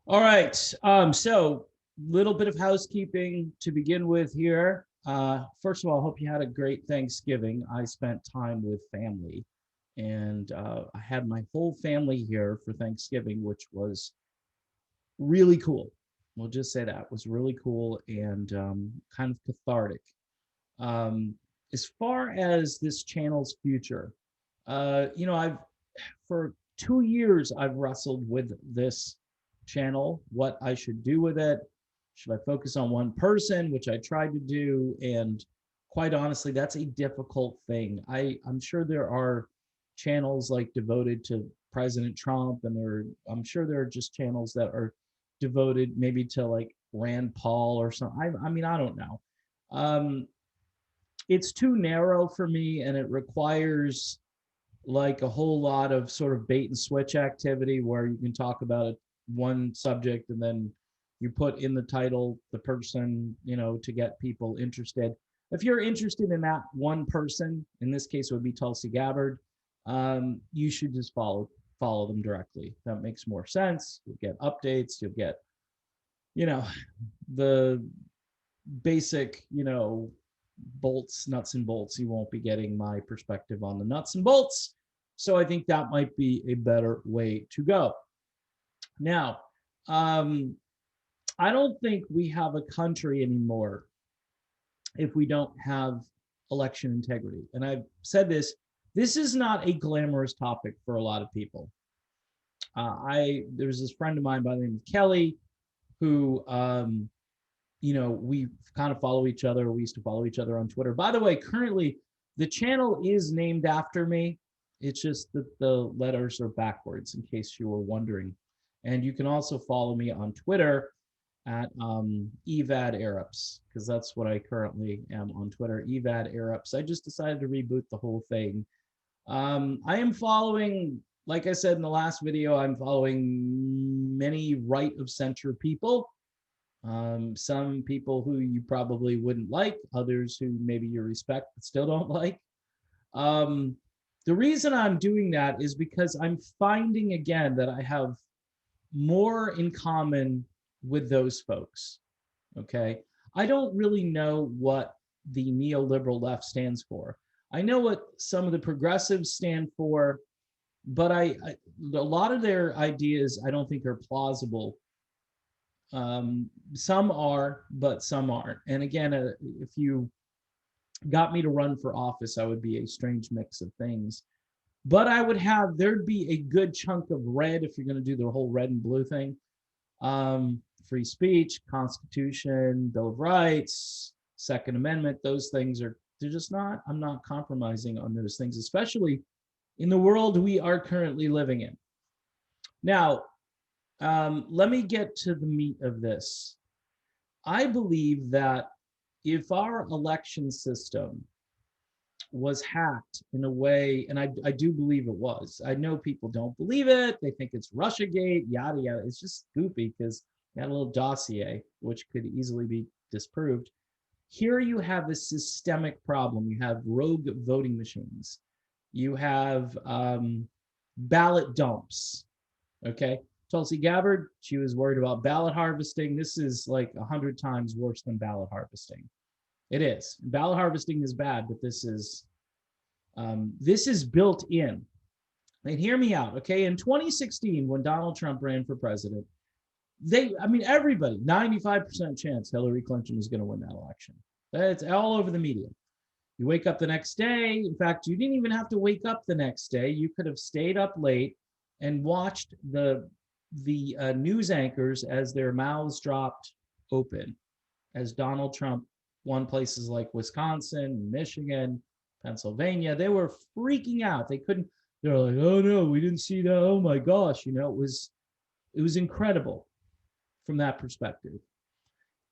All right. So little bit of housekeeping to begin with here. First of all, I hope you had a great Thanksgiving. I spent time with family, and I had my whole family here for Thanksgiving, which was really cool. We'll just say that was really cool and kind of cathartic. Um, as far as this channel's future, I've for 2 years I've wrestled with this channel, what I should do with it. Should I focus on one person, which I tried to do, and quite honestly, that's a difficult thing. I'm sure there are channels like devoted to President Trump, and I'm sure there are just channels that are devoted maybe to like Rand Paul or something. I mean, I don't know. Um, it's too narrow for me, and it requires like a whole lot of sort of bait and switch activity where you can talk about one subject and then you put in the title the person, to get people interested. If you're interested in that one person, in this case it would be Tulsi Gabbard, you should just follow them directly. That makes more sense. You'll get updates. You'll get, you know, the basic, bolts, nuts and bolts. You won't be getting my perspective on the nuts and bolts. So I think that might be a better way to go. Now, um, I don't think we have a country anymore if we don't have election integrity. And I've said this is not a glamorous topic for a lot of people. There's this friend of mine by the name of Kelly who we kind of follow each other. We used to follow each other on Twitter. By the way, currently the channel is named after me. It's just that the letters are backwards, in case you were wondering. And you can also follow me on Twitter at Evad Arabs, because that's what I currently am on Twitter, Evad Arabs. I just decided to reboot the whole thing. I am following, like I said in the last video, I'm following many right of center people. Some people who you probably wouldn't like, others who maybe you respect but still don't like. Um, the reason I'm doing that is because I'm finding again that I have more in common with those folks. Okay. I don't really know what the neoliberal left stands for. I know what some of the progressives stand for, but a lot of their ideas I don't think are plausible. Some are, but some aren't. And again, if you got me to run for office, I would be a strange mix of things. But there'd be a good chunk of red if you're going to do the whole red and blue thing. Free speech, Constitution, Bill of Rights, Second Amendment, those things they're just not, I'm not compromising on those things, especially in the world we are currently living in. Now, let me get to the meat of this. I believe that if our election system was hacked in a way, and I do believe it was. I know people don't believe it. They think it's Russiagate, yada, yada. It's just goofy because you had a little dossier, which could easily be disproved. Here you have a systemic problem. You have rogue voting machines. You have ballot dumps. Okay. Tulsi Gabbard, she was worried about ballot harvesting. This is like 100 times worse than ballot harvesting. It is. Ballot harvesting is bad, but this is built in. And hear me out, okay? In 2016, when Donald Trump ran for president, everybody, 95% chance Hillary Clinton was going to win that election. It's all over the media. You wake up the next day. In fact, you didn't even have to wake up the next day. You could have stayed up late and watched the news anchors as their mouths dropped open as Donald Trump won places like Wisconsin, Michigan, Pennsylvania. They were freaking out. They're like, oh no, we didn't see that. Oh my gosh. It was incredible from that perspective.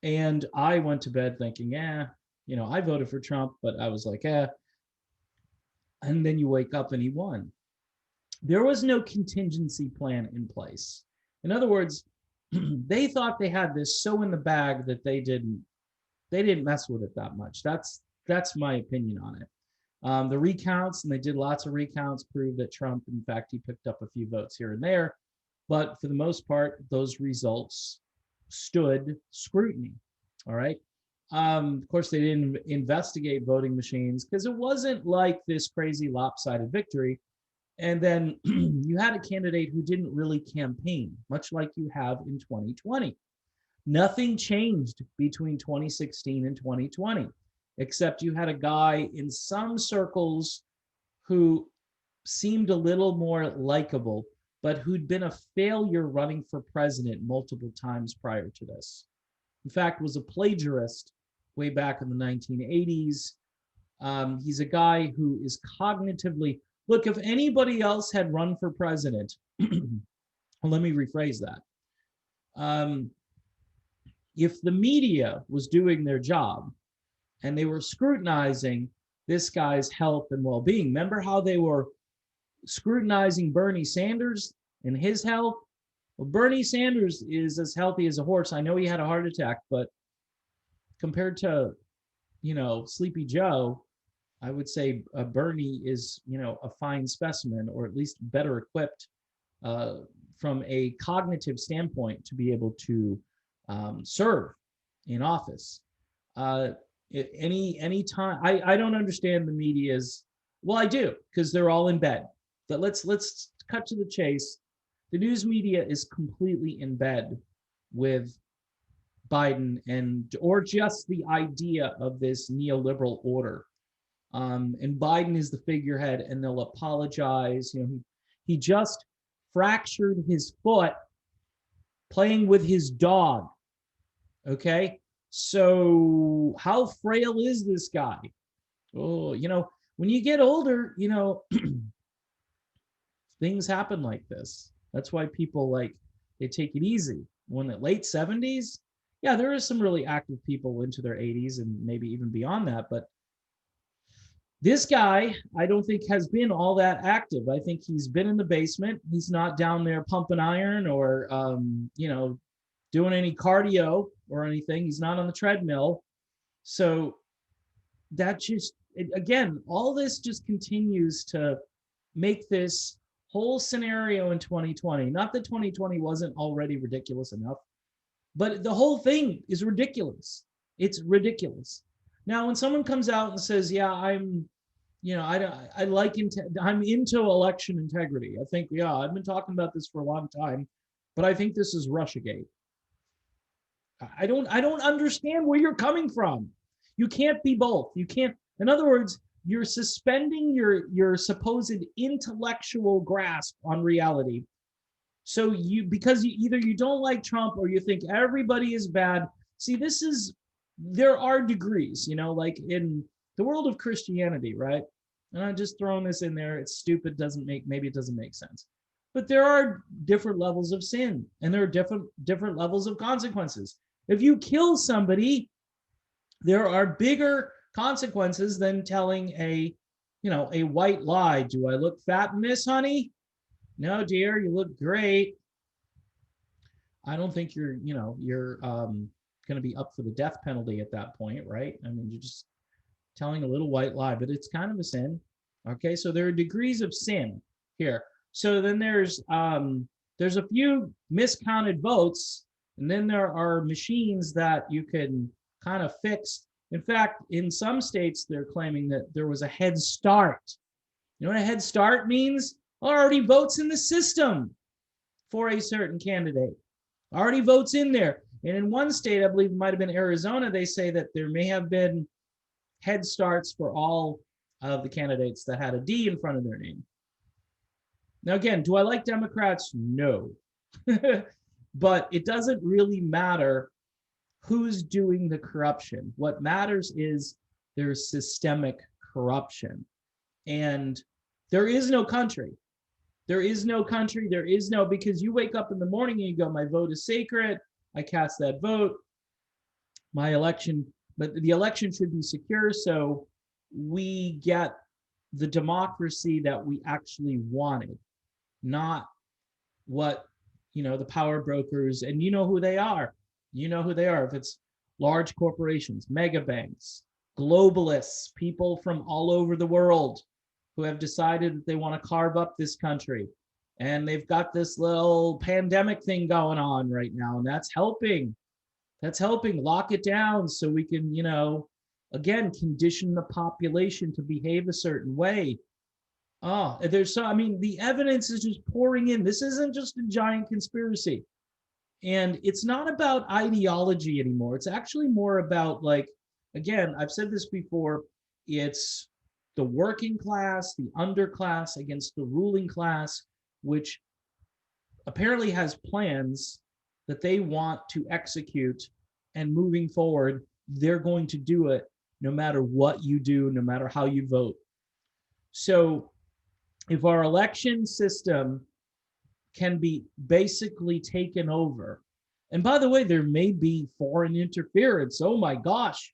And I went to bed thinking, I voted for Trump, but I was like, And then you wake up and he won. There was no contingency plan in place. In other words, they thought they had this so in the bag that they didn't mess with it that much. That's my opinion on it. The recounts, and they did lots of recounts, proved that Trump, in fact, he picked up a few votes here and there. But for the most part, those results stood scrutiny. All right. Of course, they didn't investigate voting machines because it wasn't like this crazy lopsided victory. And then you had a candidate who didn't really campaign, much like you have in 2020. Nothing changed between 2016 and 2020, except you had a guy in some circles who seemed a little more likable, but who'd been a failure running for president multiple times prior to this. In fact, was a plagiarist way back in the 1980s. He's a guy who is cognitively, look, if anybody else had run for president, let me rephrase that. If the media was doing their job and they were scrutinizing this guy's health and well-being, remember how they were scrutinizing Bernie Sanders and his health? Well, Bernie Sanders is as healthy as a horse. I know he had a heart attack, but compared to, Sleepy Joe, I would say Bernie is, a fine specimen, or at least better equipped from a cognitive standpoint to be able to serve in office. Any time, I don't understand the media's. Well, I do, because they're all in bed. But let's cut to the chase. The news media is completely in bed with Biden or just the idea of this neoliberal order. And Biden is the figurehead, and they'll apologize. He just fractured his foot playing with his dog. Okay, so how frail is this guy? Oh, when you get older, things happen like this. That's why people they take it easy. When the late 70s, yeah, there is some really active people into their 80s and maybe even beyond that, but this guy, I don't think has been all that active. I think he's been in the basement. He's not down there pumping iron or, doing any cardio or anything. He's not on the treadmill. So that just, again, all this just continues to make this whole scenario in 2020, not that 2020 wasn't already ridiculous enough, but the whole thing is ridiculous. It's ridiculous. Now, when someone comes out and says, yeah, I'm into election integrity. I think, yeah, I've been talking about this for a long time, but I think this is Russiagate. I don't understand where you're coming from. You can't be both. You can't. In other words, you're suspending your supposed intellectual grasp on reality. So because either you don't like Trump or you think everybody is bad. See, there are degrees, like in the world of Christianity, right? And I'm just throwing this in there. It's stupid. Maybe it doesn't make sense. But there are different levels of sin, and there are different levels of consequences. If you kill somebody, there are bigger consequences than telling a white lie. Do I look fat in this, honey? No, dear, you look great. I don't think you're going to be up for the death penalty at that point, right? I mean, you're just telling a little white lie, but it's kind of a sin. Okay, so there are degrees of sin here. So then there's a few miscounted votes, and then there are machines that you can kind of fix. In fact, in some states, they're claiming that there was a head start. You know what a head start means? Already votes in the system for a certain candidate. Already votes in there. And in one state, I believe it might have been Arizona, they say that there may have been head starts for all of the candidates that had a D in front of their name. Now, again, do I like Democrats? No. But it doesn't really matter who's doing the corruption. What matters is there's systemic corruption. And there is no country. There is no country. There is no, because you wake up in the morning and you go, my vote is sacred. I cast that vote. My election, but the election should be secure. So we get the democracy that we actually wanted, not what, the power brokers, and you know who they are. You know who they are. If it's large corporations, mega banks, globalists, people from all over the world who have decided that they want to carve up this country And they've got this little pandemic thing going on right now, and that's helping. That's helping lock it down so we can, again, condition the population to behave a certain way. Oh, there's so, I mean, the evidence is just pouring in. This isn't just a giant conspiracy. And it's not about ideology anymore. It's actually more about, like, again, I've said this before, it's the working class, the underclass against the ruling class, which apparently has plans that they want to execute. And moving forward, they're going to do it no matter what you do, no matter how you vote. So if our election system can be basically taken over, and by the way, there may be foreign interference. Oh my gosh.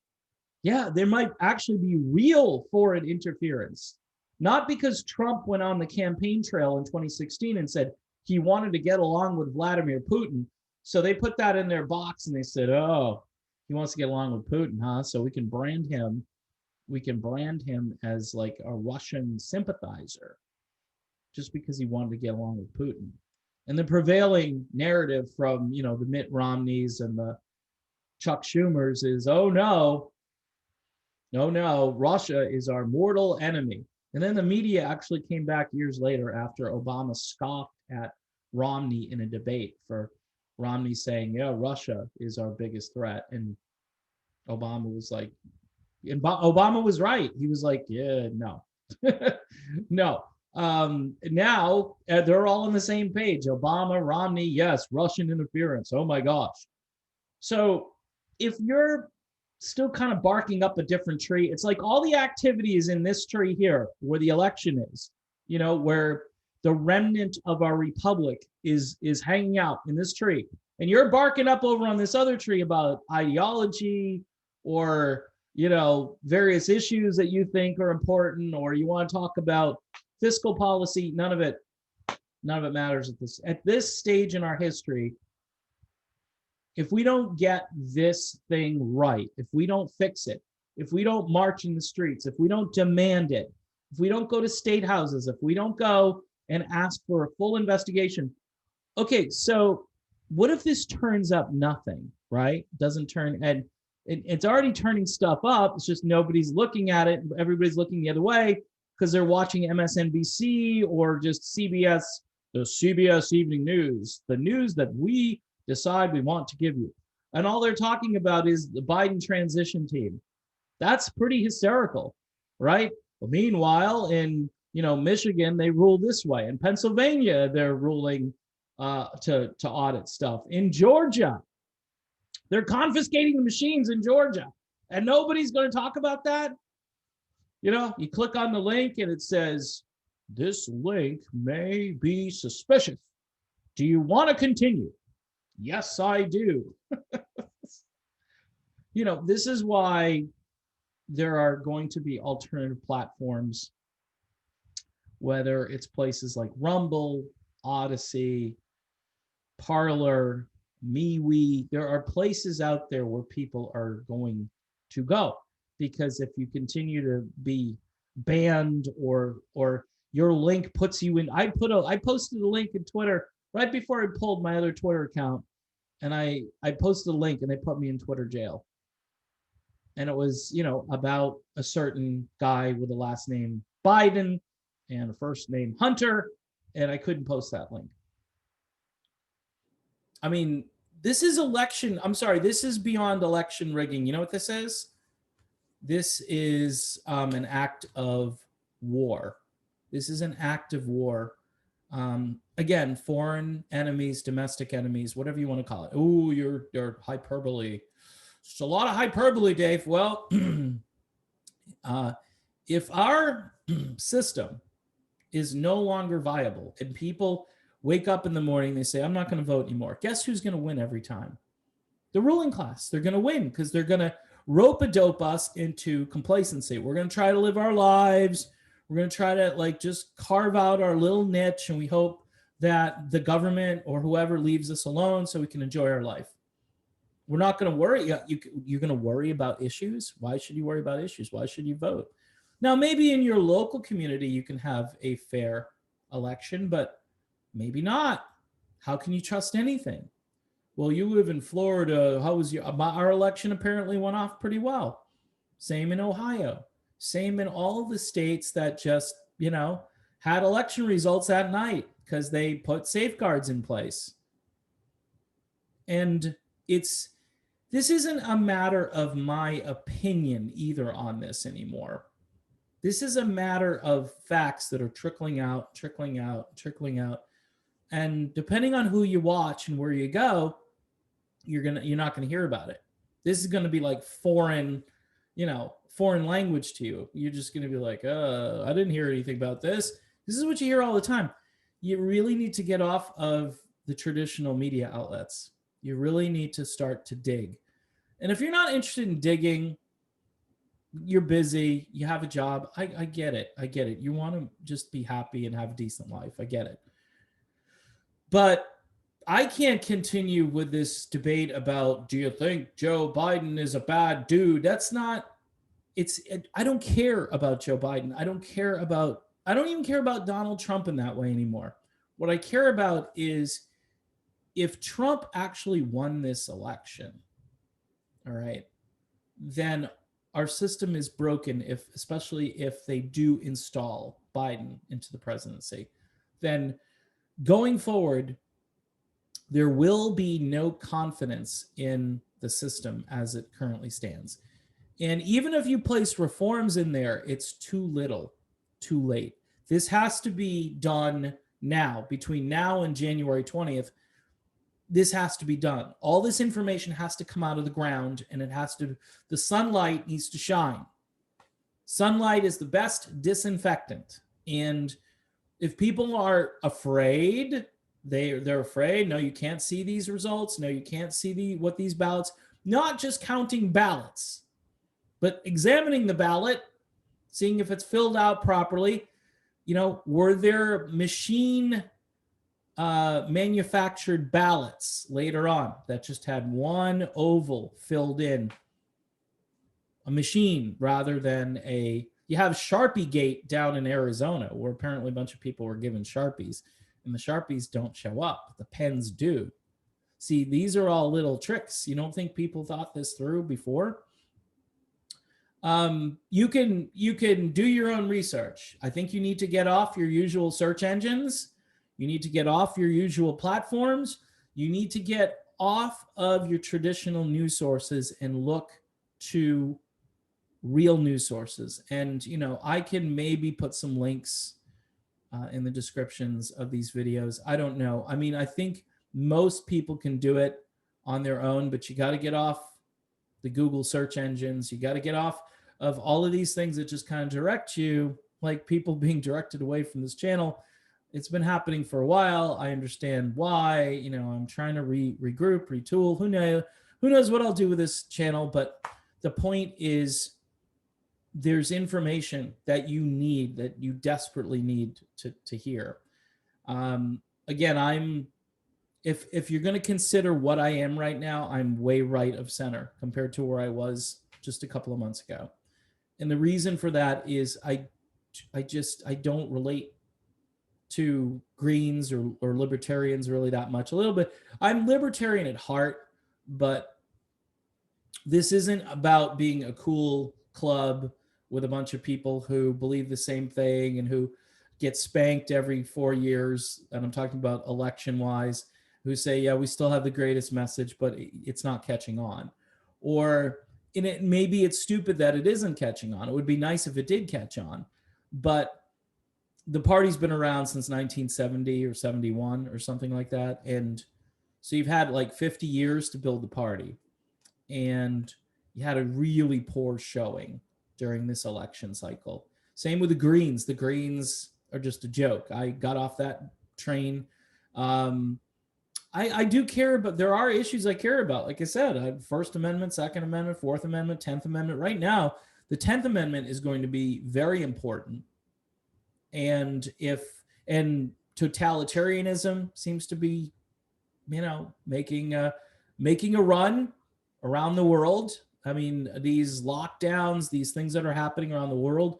Yeah, there might actually be real foreign interference. Not because Trump went on the campaign trail in 2016 and said he wanted to get along with Vladimir Putin. So they put that in their box and they said, oh, he wants to get along with Putin, huh? So we can brand him. We can brand him as like a Russian sympathizer just because he wanted to get along with Putin. And the prevailing narrative from, the Mitt Romneys and the Chuck Schumers is, oh no, no, Russia is our mortal enemy. And then the media actually came back years later after Obama scoffed at Romney in a debate for Romney saying, yeah, Russia is our biggest threat. And Obama was like, and Obama was right. He was like, yeah, no, no. Now they're all on the same page. Obama, Romney, yes, Russian interference. Oh my gosh. So if you're still kind of barking up a different tree, it's like all the activity is in this tree here where the election is, where the remnant of our republic is hanging out in this tree. And you're barking up over on this other tree about ideology or, various issues that you think are important, or you want to talk about fiscal policy. None of it matters at this stage in our history. If we don't get this thing right, if we don't fix it, if we don't march in the streets, if we don't demand it, if we don't go to state houses, if we don't go and ask for a full investigation. Okay, so what if this turns up nothing, right? Doesn't turn, and it's already turning stuff up. It's just nobody's looking at it. Everybody's looking the other way because they're watching MSNBC or just CBS, the CBS Evening News, the news that we decide we want to give you. And all they're talking about is the Biden transition team. That's pretty hysterical, right? Well, meanwhile, in Michigan, they rule this way. In Pennsylvania, they're ruling to audit stuff. In Georgia, they're confiscating the machines in Georgia, and nobody's going to talk about that. You click on the link and it says, this link may be suspicious. Do you want to continue? Yes, I do. This is why there are going to be alternative platforms, whether it's places like Rumble, Odyssey, Parler, MeWe. There are places out there where people are going to go, because if you continue to be banned or your link puts you in, I posted a link in Twitter right before I pulled my other Twitter account, and I posted a link and they put me in Twitter jail. And it was, about a certain guy with a last name Biden and a first name Hunter, and I couldn't post that link. I mean, this is beyond election rigging. You know what this is? This is an act of war. This is an act of war. Again, foreign enemies, domestic enemies, whatever you want to call it. Oh, you're hyperbole. It's a lot of hyperbole, Dave. Well, if our system is no longer viable and people wake up in the morning, they say, I'm not going to vote anymore. Guess who's going to win every time? The ruling class. They're going to win because they're going to rope-a-dope us into complacency. We're going to try to live our lives. We're going to try to just carve out our little niche, and we hope that the government or whoever leaves us alone so we can enjoy our life. We're not going to worry. You're going to worry about issues. Why should you worry about issues? Why should you vote? Now, maybe in your local community, you can have a fair election, but Maybe not. How can you trust anything? Well, you live in Florida. How was your our election? Apparently went off pretty well. Same in Ohio. Same in all of the states that just, had election results at night because they put safeguards in place. And it's this isn't a matter of my opinion either on this anymore. This is a matter of facts that are trickling out, trickling out, trickling out. And depending on who you watch and where you go, you're not gonna hear about it. This is gonna be like foreign language to you. You're just gonna be like, I didn't hear anything about this. This is what you hear all the time. You really need to get off of the traditional media outlets. You really need to start to dig. And if you're not interested in digging, you're busy, you have a job. I get it. I get it. You want to just be happy and have a decent life. I get it. But I can't continue with this debate about, do you think Joe Biden is a bad dude? That's not, I don't care about Joe Biden. I don't even care about Donald Trump in that way anymore. What I care about is if Trump actually won this election, all right, then our system is broken, especially if they do install Biden into the presidency. Then going forward, there will be no confidence in the system as it currently stands. And even if you place reforms in there, it's too little, too late. This has to be done now, between now and January 20th. This has to be done. All this information has to come out of the ground, and the sunlight needs to shine. Sunlight is the best disinfectant. And if people are afraid, they're afraid, no, you can't see these results. No, you can't see what these ballots, not just counting ballots, but examining the ballot, seeing if it's filled out properly. Were there machine manufactured ballots later on that just had one oval filled in, a machine, rather than you have Sharpie Gate down in Arizona, where apparently a bunch of people were given Sharpies, and the Sharpies don't show up. The pens do. See, these are all little tricks. You don't think people thought this through before? You can do your own research. I think you need to get off your usual search engines. You need to get off your usual platforms. You need to get off of your traditional news sources and look to real news sources. And, I can maybe put some links in the descriptions of these videos. I don't know. I mean, I think most people can do it on their own, but you got to get off the Google search engines. You got to get off of all of these things that just kind of direct you, like people being directed away from this channel. It's been happening for a while. I understand why. I'm trying to regroup, retool. Who knows what I'll do with this channel? But the point is, there's information that you need, that you desperately need to hear. Again, if you're going to consider what I am right now, I'm way right of center compared to where I was just a couple of months ago. And the reason for that is I don't relate to Greens or libertarians really that much. A little bit. I'm libertarian at heart, but this isn't about being a cool club with a bunch of people who believe the same thing and who get spanked every 4 years. And I'm talking about election-wise, who say, yeah, we still have the greatest message, but it's not catching on. Or maybe it's stupid that it isn't catching on. It would be nice if it did catch on. But the party's been around since 1970 or 71 or something like that. And so you've had like 50 years to build the party. And you had a really poor showing during this election cycle. Same with the Greens. The Greens are just a joke. I got off that train. I do care, but there are issues I care about. Like I said, First Amendment, Second Amendment, Fourth Amendment, 10th Amendment. Right now, the 10th Amendment is going to be very important. And totalitarianism seems to be, making a run around the world. I mean, these lockdowns, these things that are happening around the world,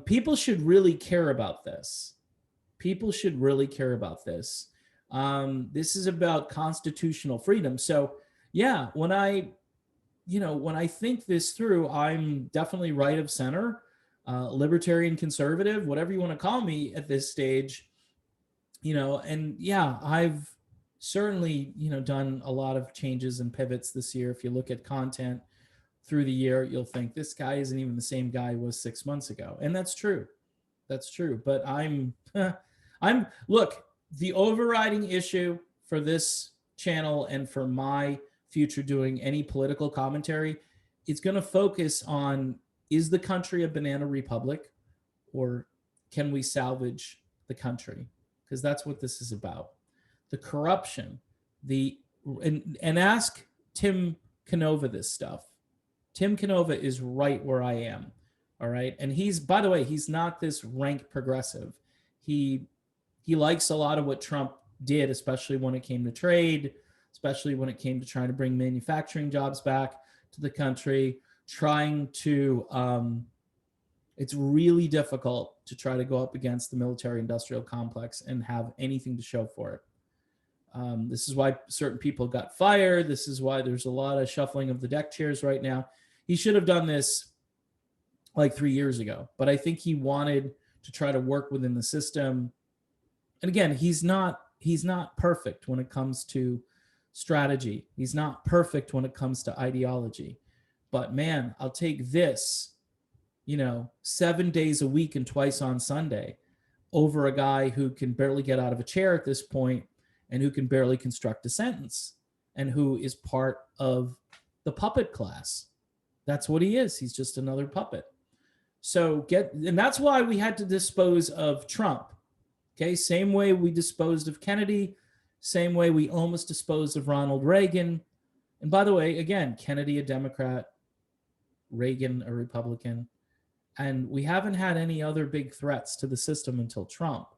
people should really care about this. People should really care about this. This is about constitutional freedom. So yeah, when I think this through, I'm definitely right of center, libertarian, conservative, whatever you want to call me at this stage. And yeah, I've certainly done a lot of changes and pivots this year. If you look at content through the year, you'll think this guy isn't even the same guy he was 6 months ago, and that's true. That's true. But I'm look, the overriding issue for this channel and for my future doing any political commentary, it's going to focus on, is the country a banana republic, or can we salvage the country? Because that's what this is about. The corruption, and ask Tim Canova this stuff. Tim Canova is right where I am. All right. And he's, by the way, he's not this rank progressive. He likes a lot of what Trump did, especially when it came to trade, especially when it came to trying to bring manufacturing jobs back to the country, trying to, it's really difficult to try to go up against the military industrial complex and have anything to show for it. This is why certain people got fired. This is why there's a lot of shuffling of the deck chairs right now. He should have done this like 3 years ago, but I think he wanted to try to work within the system. And again, he's not perfect when it comes to strategy. He's not perfect when it comes to ideology. But man, I'll take this, 7 days a week and twice on Sunday over a guy who can barely get out of a chair at this point and who can barely construct a sentence and who is part of the puppet class. That's what he is. He's just another puppet. So and that's why we had to dispose of Trump. Okay, same way we disposed of Kennedy, same way we almost disposed of Ronald Reagan. And by the way, again, Kennedy a Democrat, Reagan a Republican, and we haven't had any other big threats to the system until Trump.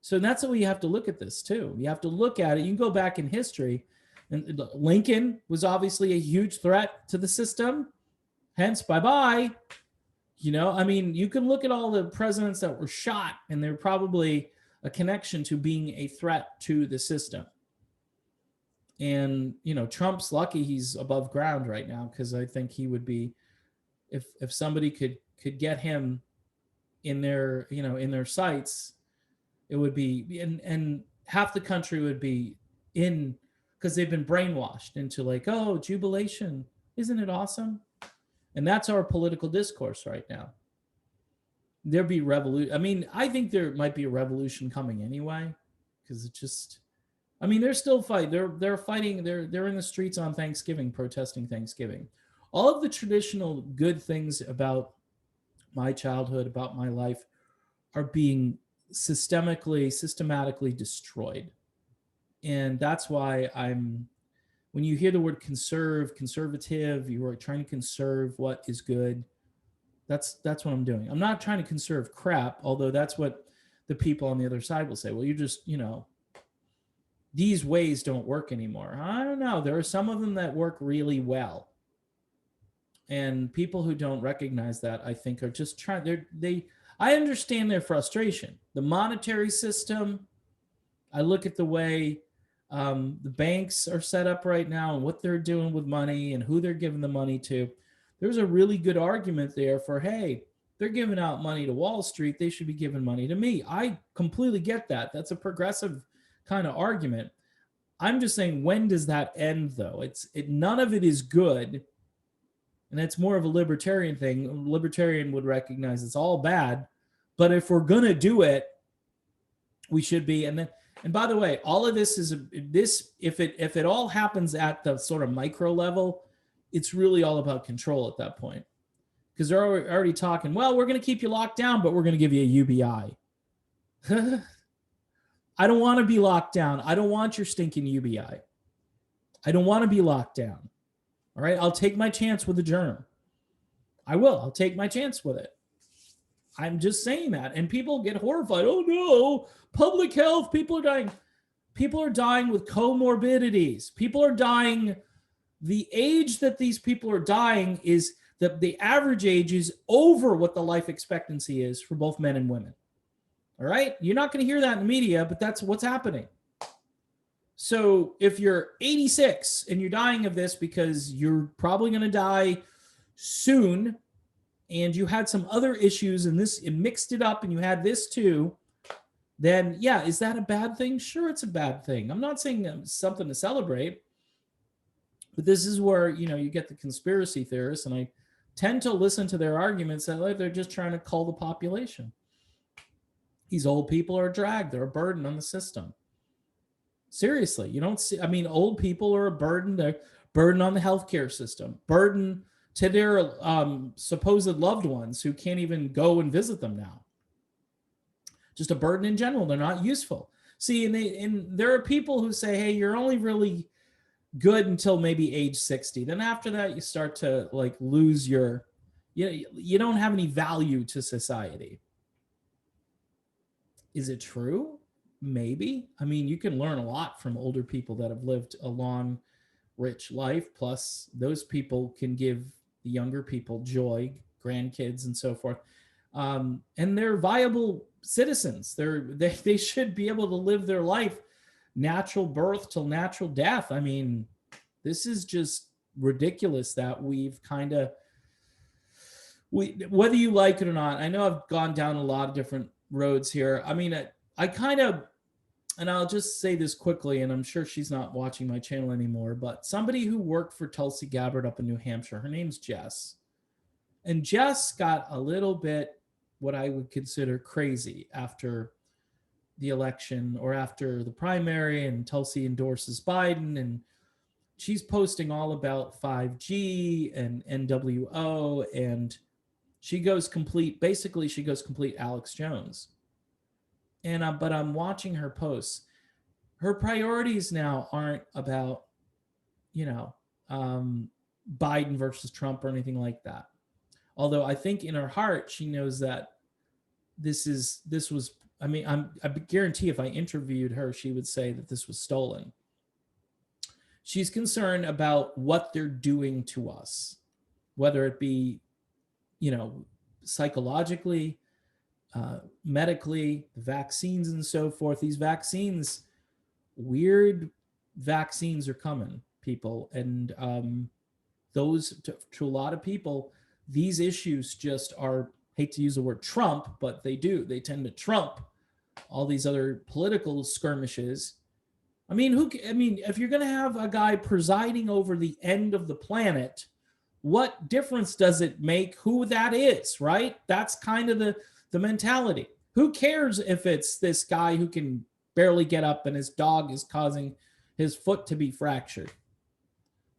So that's how we have to look at this too. You have to look at it. You can go back in history, and Lincoln was obviously a huge threat to the system. Hence, bye-bye. You can look at all the presidents that were shot, and they're probably a connection to being a threat to the system. And, Trump's lucky he's above ground right now, because I think he would be, if somebody could get him in their, in their sights, it would be, and half the country would be in, because they've been brainwashed into like, oh, jubilation. Isn't it awesome? And that's our political discourse right now. There'd be revolution. I think there might be a revolution coming anyway, because it just, they're still fighting. They're fighting. They're in the streets on Thanksgiving, protesting Thanksgiving. All of the traditional good things about my childhood, about my life, are being systematically destroyed. And that's why when you hear the word conservative, you are trying to conserve what is good. That's what I'm doing. I'm not trying to conserve crap, although that's what the people on the other side will say. Well, you just, these ways don't work anymore. I don't know. There are some of them that work really well. And people who don't recognize that, I think, are just trying, I understand their frustration. The monetary system, I look at the way the banks are set up right now and what they're doing with money and who they're giving the money to. There's a really good argument there for, hey, they're giving out money to Wall Street. They should be giving money to me. I completely get that. That's a progressive kind of argument. I'm just saying, when does that end, though? None of it is good. And it's more of a libertarian thing. A libertarian would recognize it's all bad. But if we're going to do it, we should be. And by the way, all of this is if it all happens at the sort of micro level, it's really all about control at that point. Because they're already talking, well, we're going to keep you locked down, but we're going to give you a UBI. I don't want to be locked down. I don't want your stinking UBI. I don't want to be locked down. All right, I'll take my chance with the germ. I will. I'll take my chance with it. I'm just saying that. And people get horrified. Oh, no, public health. People are dying. People are dying with comorbidities. People are dying. The age that these people are dying is the average age is over what the life expectancy is for both men and women. All right. You're not going to hear that in the media, but that's what's happening. So if you're 86 and you're dying of this because you're probably going to die soon, and you had some other issues and this it mixed it up and you had this too, then yeah, is that a bad thing? Sure, it's a bad thing. I'm not saying something to celebrate, but this is where you get the conspiracy theorists, and I tend to listen to their arguments that like they're just trying to cull the population. These old people are a drag. They're a burden on the system. Seriously, you don't see. I mean, old people are a burden. They're burden on the healthcare system. Burden to their supposed loved ones who can't even go and visit them now. Just a burden in general. They're not useful. See, and there are people who say, "Hey, you're only really good until maybe age 60. Then after that, you start to like lose your, you don't have any value to society." Is it true? Maybe. I mean, you can learn a lot from older people that have lived a long, rich life. Plus, those people can give the younger people joy, grandkids, and so forth. And they're viable citizens. They should be able to live their life natural birth till natural death. I mean, this is just ridiculous that we've kind of whether you like it or not. I know I've gone down a lot of different roads here. I mean, I kind of, and I'll just say this quickly, and I'm sure she's not watching my channel anymore, but somebody who worked for Tulsi Gabbard up in New Hampshire, her name's Jess. And Jess got a little bit what I would consider crazy after the election or after the primary, and Tulsi endorses Biden, and she's posting all about 5G and NWO, and she goes complete, basically she goes complete Alex Jones. And but I'm watching her posts. Her priorities now aren't about, you know, Biden versus Trump or anything like that. Although I think in her heart she knows that this was. I mean, I guarantee if I interviewed her, she would say that this was stolen. She's concerned about what they're doing to us, whether it be, psychologically, medically, the vaccines and so forth. These vaccines, weird vaccines are coming, people. And those, to a lot of people, these issues just are, hate to use the word Trump, but they tend to trump all these other political skirmishes. I mean, if you're going to have a guy presiding over the end of the planet, what difference does it make who that is, right? That's kind of the mentality. Who cares if it's this guy who can barely get up and his dog is causing his foot to be fractured?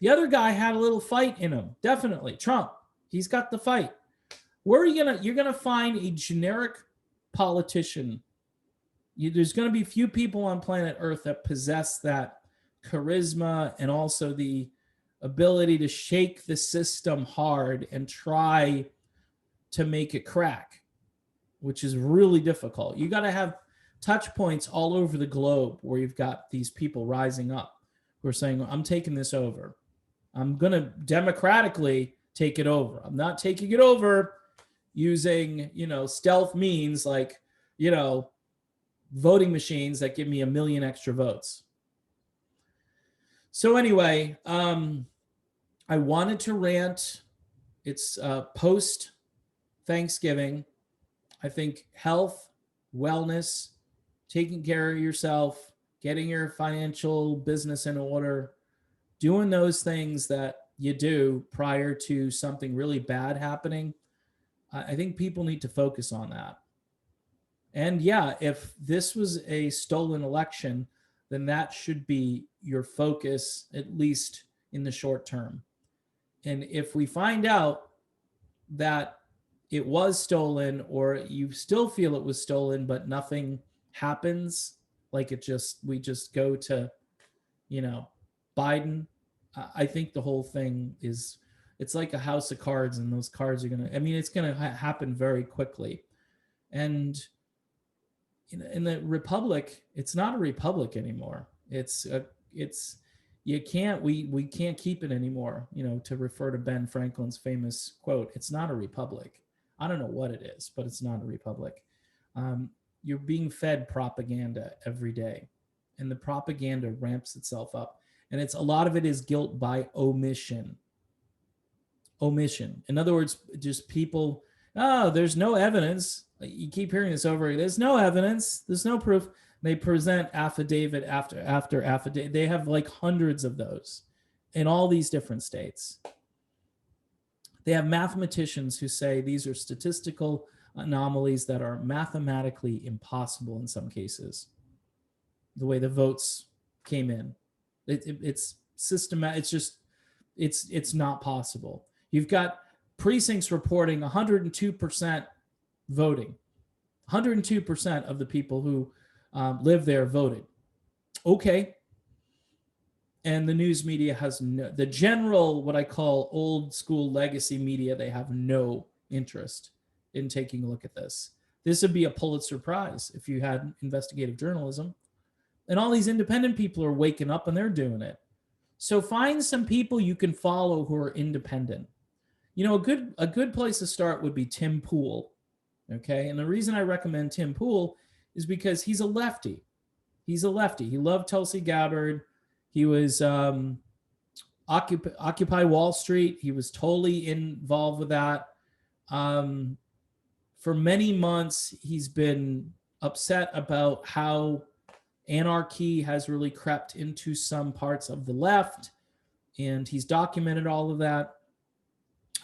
The other guy had a little fight in him, definitely. Trump, he's got the fight. Where are you're gonna find a generic politician? There's going to be few people on planet Earth that possess that charisma and also the ability to shake the system hard and try to make it crack, which is really difficult. You got to have touch points all over the globe where you've got these people rising up who are saying, I'm taking this over. I'm going to democratically take it over. I'm not taking it over using, stealth means like, voting machines that give me 1 million extra votes. So anyway, I wanted to rant. It's post Thanksgiving. I think health, wellness, taking care of yourself, getting your financial business in order, doing those things that you do prior to something really bad happening. I think people need to focus on that. And yeah, if this was a stolen election, then that should be your focus, at least in the short term. And if we find out that it was stolen, or you still feel it was stolen, but nothing happens, like we just go to, Biden, I think the whole thing it's like a house of cards, and those cards are it's going to happen very quickly. And in the republic, it's not a republic anymore. We can't keep it anymore. To refer to Ben Franklin's famous quote, it's not a republic. I don't know what it is, but it's not a republic. you're being fed propaganda every day, and the propaganda ramps itself up, and it's a lot of it is guilt by omission. In other words, just people, oh, there's no evidence. You keep hearing this over. There's no evidence. There's no proof. They present affidavit after affidavit. They have like hundreds of those in all these different states. They have mathematicians who say these are statistical anomalies that are mathematically impossible in some cases. The way the votes came in, it's systematic. It's just it's not possible. You've got precincts reporting 102% voting. 102% of the people who live there voted. Okay. And the news media has no, the general, what I call old school legacy media, they have no interest in taking a look at this. This would be a Pulitzer Prize if you had investigative journalism. And all these independent people are waking up and they're doing it. So find some people you can follow who are independent. You know, a good place to start would be Tim Pool. Okay. And the reason I recommend Tim Pool is because he's a lefty. He's a lefty. He loved Tulsi Gabbard. He was Occupy Wall Street. He was totally involved with that. Um, for many months, he's been upset about how anarchy has really crept into some parts of the left, and he's documented all of that.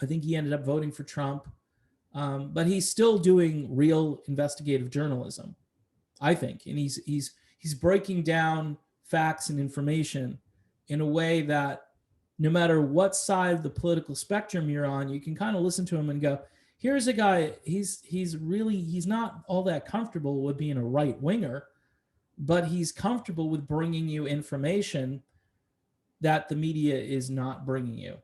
I think he ended up voting for Trump, but he's still doing real investigative journalism, I think, and he's breaking down facts and information in a way that no matter what side of the political spectrum you're on, you can kind of listen to him and go, here's a guy, he's not all that comfortable with being a right winger, but he's comfortable with bringing you information that the media is not bringing you.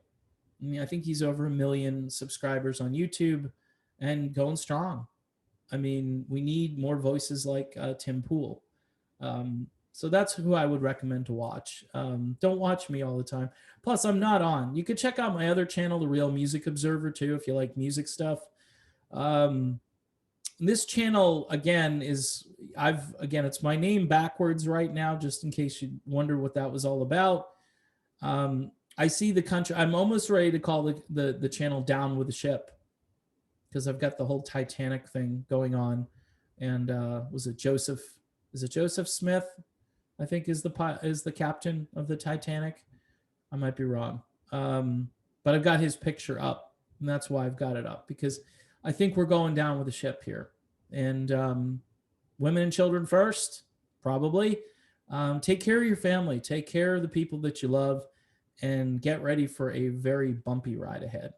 I mean, I think he's over 1 million subscribers on YouTube and going strong. I mean, we need more voices like Tim Pool. So that's who I would recommend to watch. Don't watch me all the time. Plus, I'm not on. You could check out my other channel, The Real Music Observer, too, if you like music stuff. This channel, again, it's my name backwards right now, just in case you wonder what that was all about. I see the country. I'm almost ready to call the channel Down with the Ship, because I've got the whole Titanic thing going on. And was it Joseph? Is it Joseph Smith? I think is the captain of the Titanic. I might be wrong, but I've got his picture up, and that's why I've got it up, because I think we're going down with the ship here. And women and children first, probably. Take care of your family. Take care of the people that you love, and get ready for a very bumpy ride ahead.